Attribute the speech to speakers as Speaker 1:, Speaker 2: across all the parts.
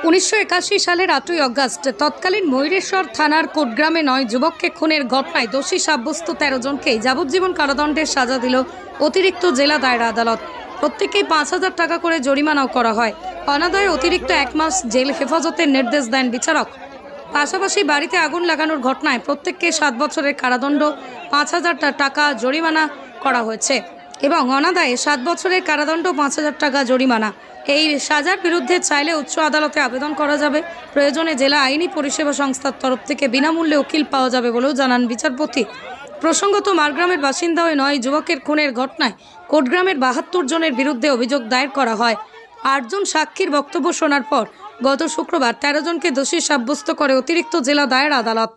Speaker 1: 1981 সালের 8ই অগাস্ট তৎকালীন ময়ূরেশ্বর থানার কোটগ্রামে 9 যুবককে খুনের ঘটনায় দোষী সাব্যস্ত 13 জনকে যাবজ্জীবন কারাদণ্ডের সাজা দিল অতিরিক্ত জেলা দায়রা আদালত। প্রত্যেককেই 5,000 টাকা করে জরিমানাও করা হয়। অনাদায়ে অতিরিক্ত 1 মাস জেল হেফাজতের নির্দেশ দেন বিচারক। পাশাপাশি বাড়িতে আগুন লাগানোর ঘটনায় প্রত্যেককে 7 বছরের কারাদণ্ড, 5,000 টাকা জরিমানা করা হয়েছে এবং অনাদায়ে 7 বছরের কারাদণ্ড, 5,000 টাকা জরিমানা। এই সাজার বিরুদ্ধে চাইলে উচ্চ আদালতে আবেদন করা যাবে। প্রয়োজনে জেলা আইনি পরিষেবা সংস্থার তরফ থেকে বিনামূল্যে উকিল পাওয়া যাবে বলেও জানান বিচারপতি। প্রসঙ্গত, মারগ্রামের বাসিন্দা ওই 9 যুবকের খুনের ঘটনায় কোটগ্রামের 72 জনের বিরুদ্ধে অভিযোগ দায়ের করা হয়। 8 জন সাক্ষীর বক্তব্য শোনার পর গত শুক্রবার 13 জনকে দোষী সাব্যস্ত করে অতিরিক্ত জেলা দায়রা আদালত।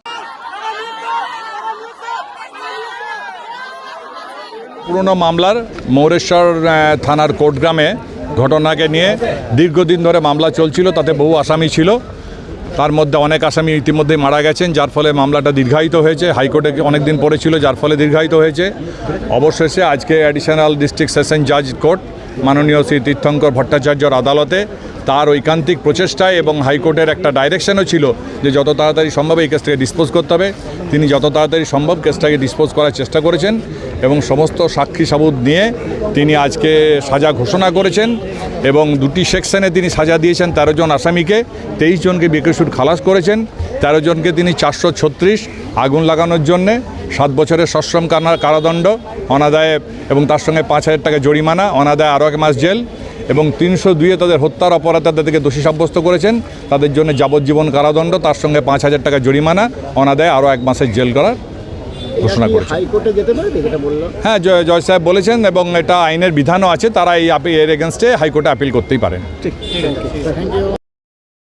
Speaker 2: পুরনো মামলার ময়ূরেশ্বর থানার কোটগ্রামে ঘটনাকে নিয়ে দীর্ঘদিন ধরে মামলা চলছিল। তাতে বহু আসামি ছিল, তার মধ্যে অনেক আসামি ইতিমধ্যে মারা গেছেন, যার ফলে মামলাটা দীর্ঘায়িত হয়েছে। হাইকোর্টে অনেক দিন পড়েছিল, যার ফলে দীর্ঘায়িত হয়েছে। অবশেষে আজকে অ্যাডিশনাল ডিস্ট্রিক্ট সেশন জাজ কোর্ট মাননীয় শ্রী তীর্থঙ্কর ভট্টাচার্যর আদালতে তার ঐকান্তিক প্রচেষ্টায় এবং হাইকোর্টের একটা ডাইরেকশনও ছিল যে যত তাড়াতাড়ি সম্ভব এই কেসটাকে ডিসপোজ করতে হবে। তিনি যত তাড়াতাড়ি সম্ভব কেসটাকে ডিসপোজ করার চেষ্টা করেছেন এবং সমস্ত সাক্ষী সাবুত নিয়ে তিনি আজকে সাজা ঘোষণা করেছেন এবং 2টি সেকশনে তিনি সাজা দিয়েছেন। 13 জন আসামিকে 23 জনকে বেকসুর খালাস করেছেন। 13 জনকে তিনি 436 আগুন লাগানোর জন্যে 7 বছরের সশ্রম কারাদণ্ড অনাদায়ে এবং তার সঙ্গে 5,000 টাকা জরিমানা, অনাদায়ে আরও 1 মাস জেল এবং 302-এ তাদের হত্যার অপরাধে তাদেরকে দোষী সাব্যস্ত করেছেন। তাদের জন্য যাবজ্জীবন কারাদণ্ড, তার সঙ্গে 5,000 টাকা জরিমানা, অনাদায়ে আরও 1 মাসের জেল করার ঘোষণা করেছেন।
Speaker 3: হাইকোর্টে যেতে পারে এটা বললাম।
Speaker 2: হ্যাঁ, জয় সাহেব বলেছেন এবং এটা আইনের বিধানও আছে, তারা এর এগেনস্টে হাইকোর্টে আপিল করতেই পারেন।
Speaker 3: ঠিক, থ্যাংক ইউ।